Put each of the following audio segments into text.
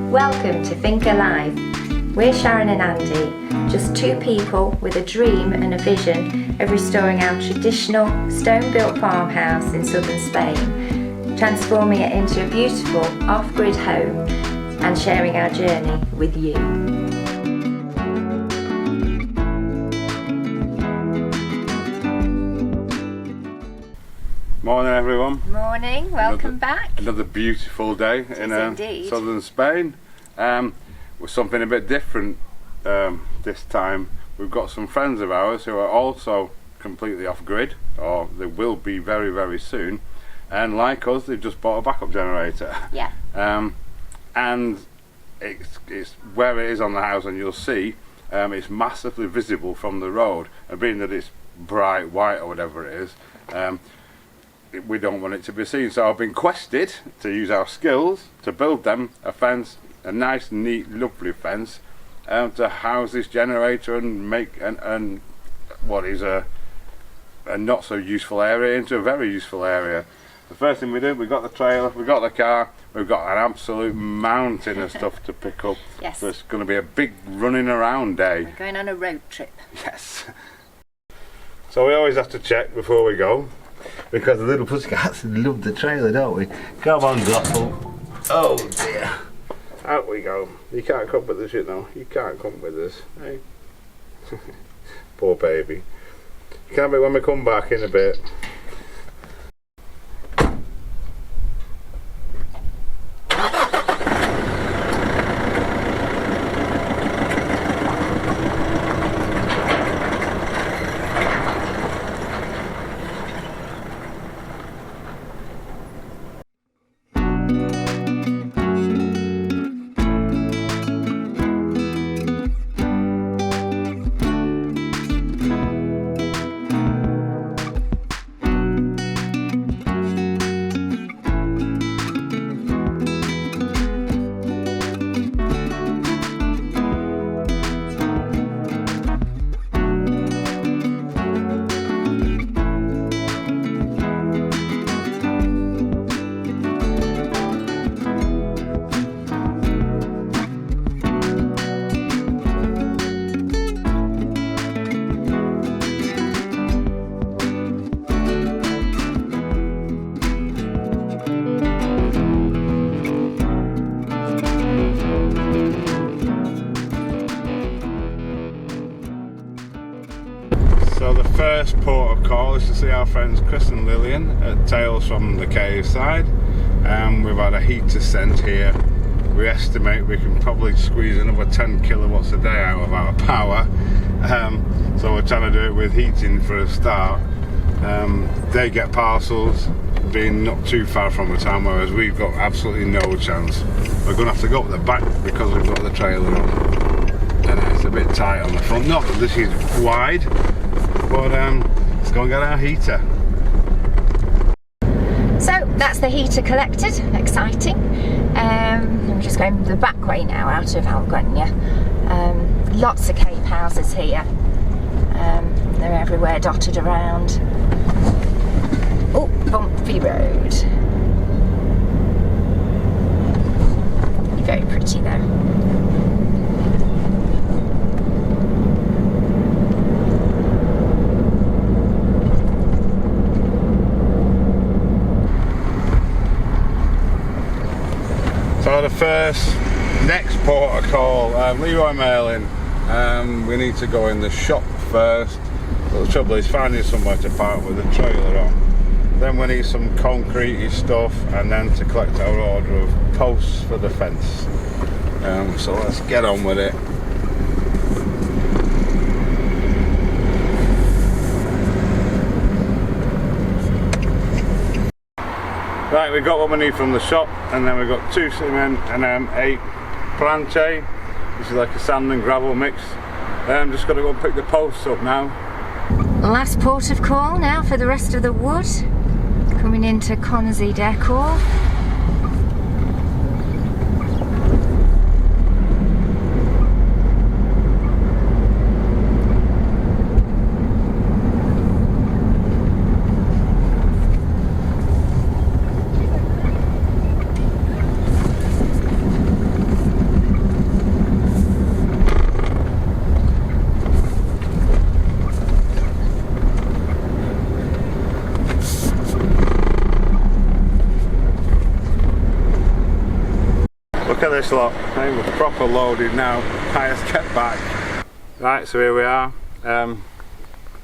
Welcome to Think Alive. We're Sharon and Andy, just two people with a dream and a vision of restoring our traditional stone-built farmhouse in southern Spain, transforming it into a beautiful off-grid home and sharing our journey with you. Morning everyone. Morning, welcome back. Another beautiful day in southern Spain. With something a bit different this time. We've got some friends of ours who are also completely off grid, or they will be very, very soon. And like us, they've just bought a backup generator. Yeah. And it's where it is on the house, and you'll see it's massively visible from the road. And being that it's bright white or whatever it is, we don't want it to be seen, so I've been quested to use our skills to build them a fence, a nice, neat, lovely fence, to house this generator and make an what is a not so useful area into a very useful area. The first thing we did, we got the trailer, we got the car, we've got an absolute mountain of stuff to pick up. Yes. So it's going to be a big running around day. We're going on a road trip. Yes. So we always have to check before we go, because the little pussycats love the trailer, don't we? Come on, Gothel. Oh dear. Out we go. You can't come with us, you know. You can't come with us. Hey? Poor baby. You can have it when we come back in a bit. So the first port of call is to see our friends Chris and Lillian at Tales from the Cave side. We've had a heater sent here. We estimate we can probably squeeze another 10 kilowatts a day out of our power. So we're trying to do it with heating for a start. They get parcels being not too far from the town, whereas we've got absolutely no chance. We're going to have to go up the back because we've got the trailer on. And it's a bit tight on the front. Not that this is wide, but let's go and get our heater. So that's the heater collected, exciting. I'm just going the back way now out of Algwenya. Lots of cave houses here. They're everywhere dotted around. Oh, bumpy road. Very pretty though. So the next port of call, Leroy Merlin, we need to go in the shop first, but the trouble is finding somewhere to park with the trailer on. Then we need some concrete stuff, and then to collect our order of posts for the fence. So let's get on with it. Right, we've got what we need from the shop, and then we've got 2 cement and 8 planche. This is like a sand and gravel mix. Just got to go and pick the posts up now. Last port of call now for the rest of the wood. Coming into Connersy Decor. Look at this lot, we're proper loaded now, tyres kept back. Right, so here we are.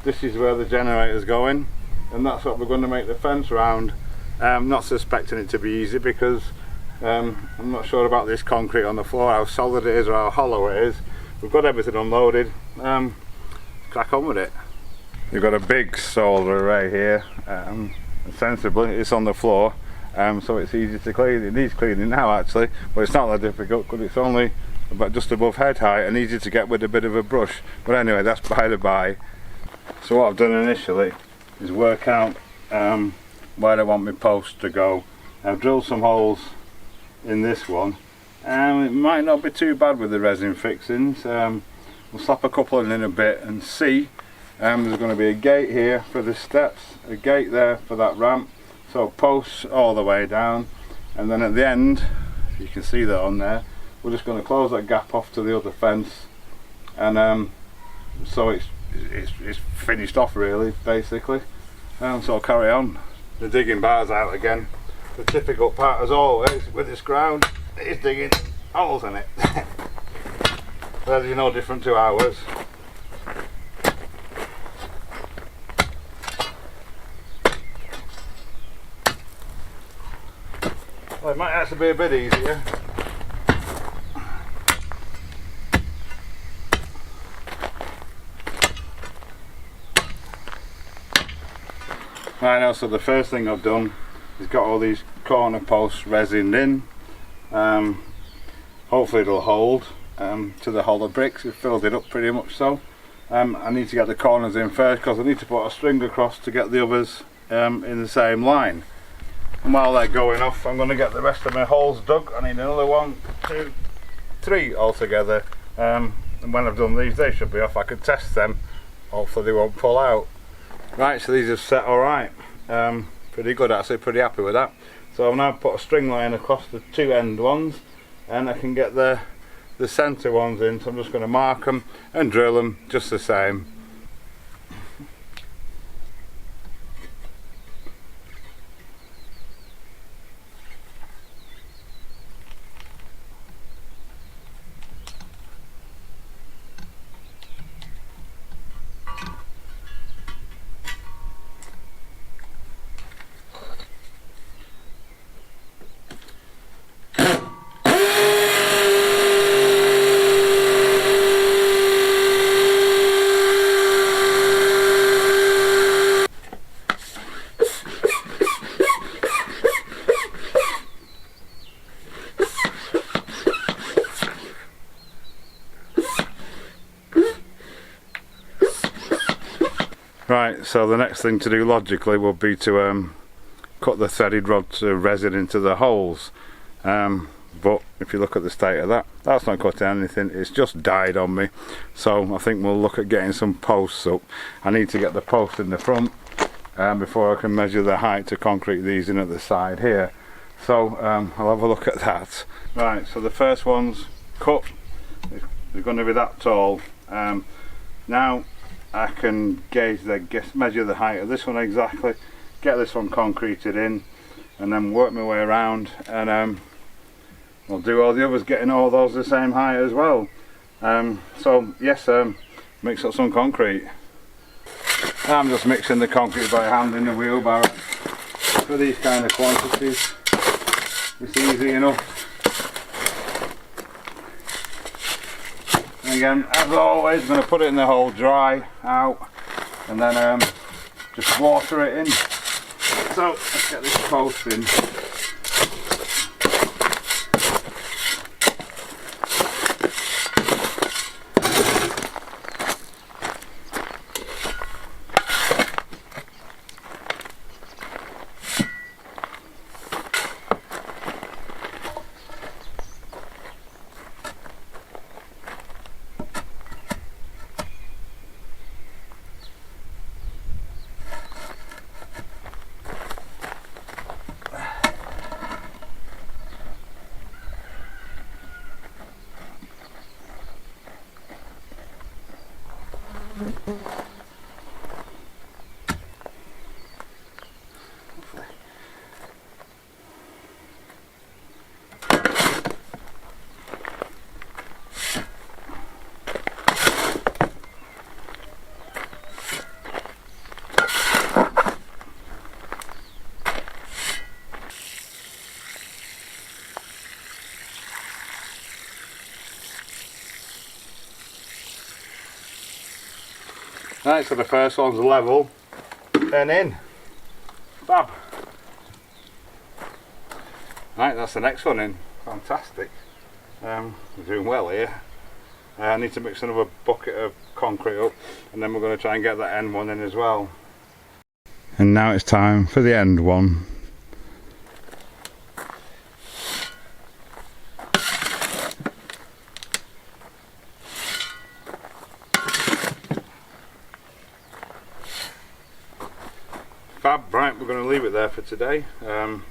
This is where the generator's going, and that's what we're going to make the fence round. Not suspecting it to be easy because I'm not sure about this concrete on the floor, how solid it is or how hollow it is. We've got everything unloaded, crack on with it. You've got a big solar array here, sensibly it's on the floor, so it's easy to clean. It needs cleaning now actually, but it's not that difficult because it's only about just above head height and easy to get with a bit of a brush. But anyway, that's by the by. So what I've done initially is work out where I want my post to go. I've drilled some holes in this one, and it might not be too bad with the resin fixings. We'll slap a couple in a bit and see. There's going to be a gate here for the steps, a gate there for that ramp, so posts all the way down, and then at the end, you can see that on there, we're just going to close that gap off to the other fence, and so it's finished off really, basically. So I'll carry on. The digging bar's out again. The difficult part as always with this ground is digging holes in it. They're no different to ours. Well, it might actually be a bit easier. Right, now, so the first thing I've done is got all these corner posts resined in. Hopefully it'll hold to the hollow bricks. We've filled it up pretty much so. I need to get the corners in first because I need to put a string across to get the others in the same line. And while they're going off, I'm going to get the rest of my holes dug. I need another 1, 2, 3 altogether. And when I've done these, they should be off. I can test them. Hopefully they won't pull out. Right, so these have set alright. Pretty good actually, pretty happy with that. So I've now put a string line across the 2 end ones, and I can get the centre ones in, so I'm just going to mark them and drill them just the same. Right, so the next thing to do logically would be to cut the threaded rod to resin into the holes, but if you look at the state of that, that's not cutting anything, it's just died on me. So I think we'll look at getting some posts up. I need to get the post in the front before I can measure the height to concrete these in at the side here. So I'll have a look at that. Right, so the first one's cut, they're going to be that tall. Now I can measure the height of this one exactly, get this one concreted in, and then work my way around, and I'll do all the others, getting all those the same height as well. So yes, mix up some concrete. I'm just mixing the concrete by hand in the wheelbarrow. For these kind of quantities, it's easy enough. Again, as always, I'm going to put it in the hole dry out, and then just water it in. So let's get this post in. Right, so the first one's level, then in. Fab. Right, that's the next one in. Fantastic. We're doing well here. I need to mix another bucket of concrete up, and then we're going to try and get that end one in as well. And now it's time for the end one. Fab. Right, we're going to leave it there for today. Let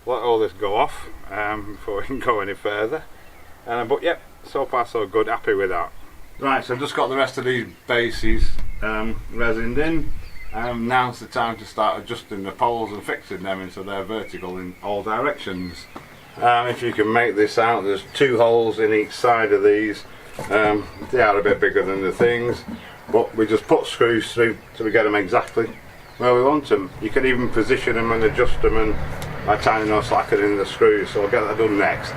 all this go off before we can go any further. But yep, so far so good, happy with that. Right, so I've just got the rest of these bases resined in. Now's the time to start adjusting the poles and fixing them so they're vertical in all directions. If you can make this out, there's 2 holes in each side of these. They are a bit bigger than the things, but we just put screws through so we get them exactly where we want them. You can even position them and adjust them and by tying no slackers in the screws, so I'll get that done next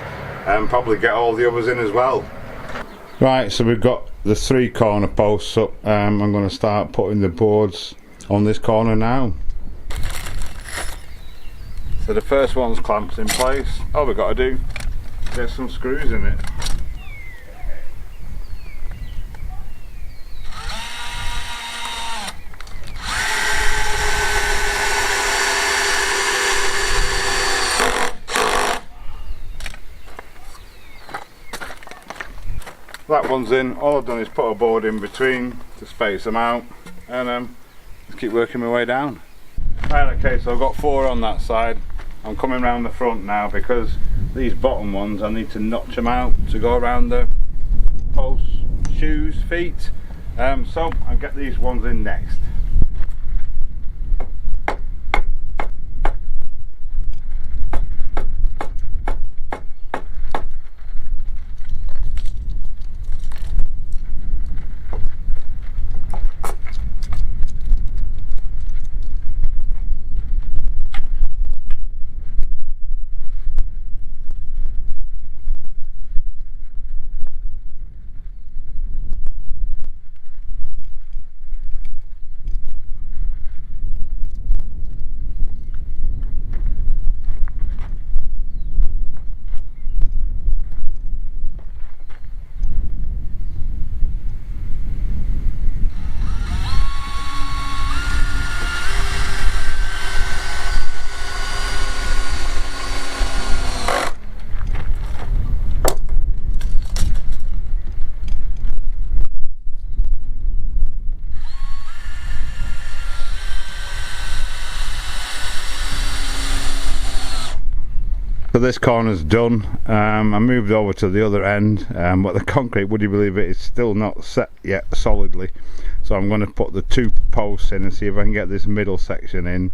and probably get all the others in as well. Right, so we've got the 3 corner posts up. I'm going to start putting the boards on this corner now. So the first one's clamped in place. All we've got to do is get some screws in it. That one's in. All I've done is put a board in between to space them out, and just keep working my way down. Right, okay, so I've got 4 on that side. I'm coming around the front now because these bottom ones I need to notch them out to go around the posts, shoes, feet. So I'll get these ones in next. So this corner's done. I moved over to the other end, but the concrete, would you believe it, is still not set yet solidly. So I'm going to put the 2 posts in and see if I can get this middle section in.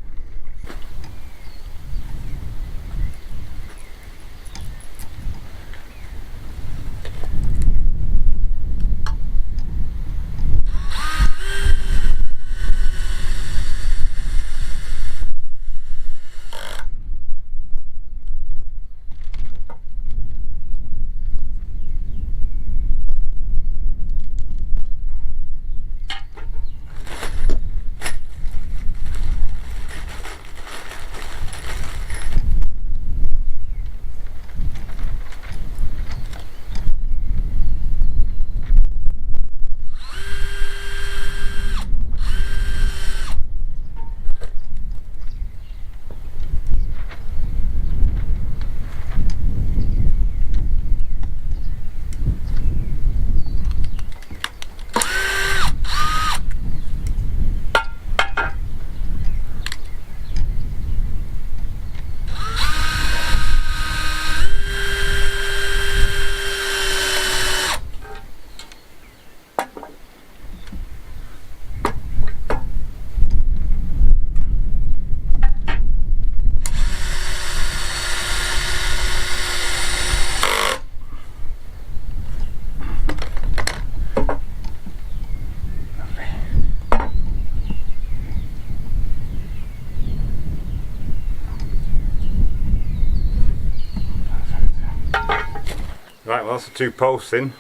Right, well that's the 2 posts in,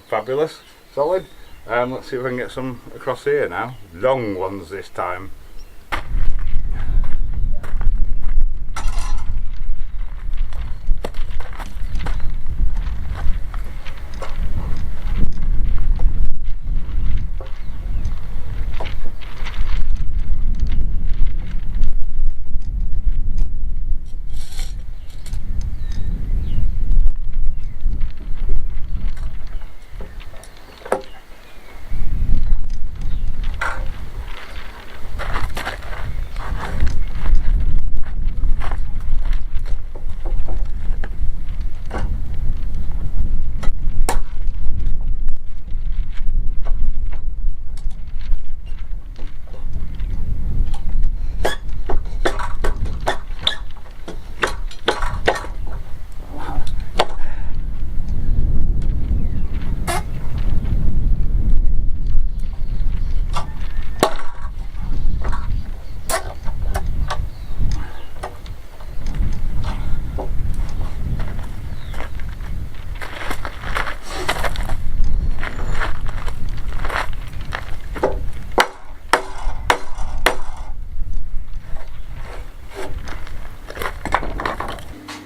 fabulous, solid. Let's see if I can get some across here now. Long ones this time.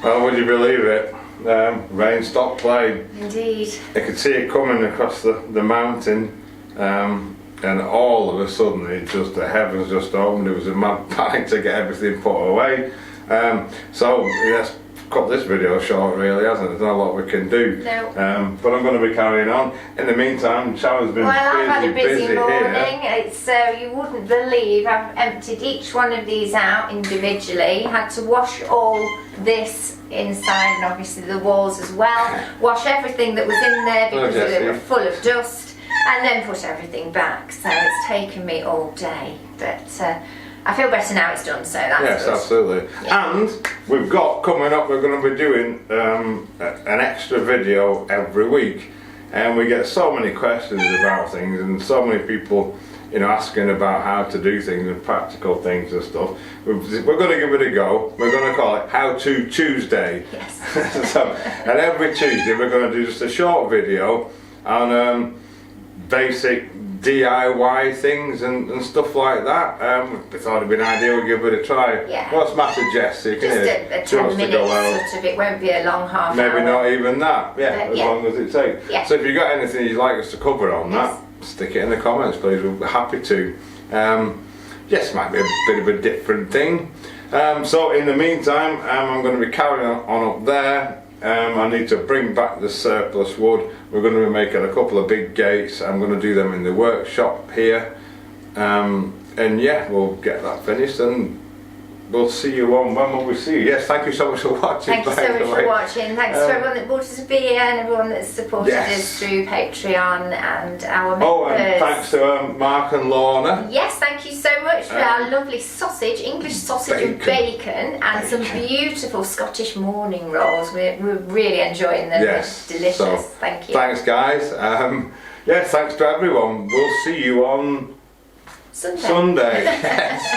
Well, would you believe it? Rain stopped playing. Indeed. I could see it coming across the mountain, and all of a sudden the heavens just opened. It was a mad panic to get everything put away. So yes, cut this video short really, hasn't it? There's not a lot we can do. No. But I'm going to be carrying on. In the meantime, Sharon's been I've had a busy morning. Here. It's you wouldn't believe I've emptied each one of these out individually. Had to wash all this inside and obviously the walls as well. Wash everything that was in there because they were full of dust, and then put everything back. So it's taken me all day, but I feel better now it's done, so that's yes, good. absolutely. Yeah. And we've got coming up, we're going to be doing an extra video every week, and we get so many questions about things, and so many people, you know, asking about how to do things and practical things and stuff. We're going to give it a go. We're going to call it How To Tuesday. Yes. So, and every Tuesday we're going to do just a short video on basic DIY things and stuff like that. We thought it'd be an idea, we'll give it a try. Yeah. What's the matter, Jessie? Just a 10 minutes sort of, it won't be a long half hour. Maybe not even that, as long as it takes. Yeah. So if you've got anything you'd like us to cover on that, stick it in the comments please, we'll be happy to. Yes, might be a bit of a different thing. So in the meantime, I'm going to be carrying on up there. I need to bring back the surplus wood. We're going to be making a couple of big gates. I'm going to do them in the workshop here, and yeah, we'll get that finished and we'll see you on when will we see you. Yes, thank you so much for watching. Thank you so much for watching. Thanks to everyone that bought us a beer and everyone that's supported us through Patreon and our members. Oh, and thanks to Mark and Lorna. Yes, thank you so much for our lovely sausage, English sausage and bacon, and some beautiful Scottish morning rolls. We're really enjoying them. Yes, they're delicious. So, thank you. Thanks guys. Yeah, thanks to everyone. We'll see you on Sunday. Yes.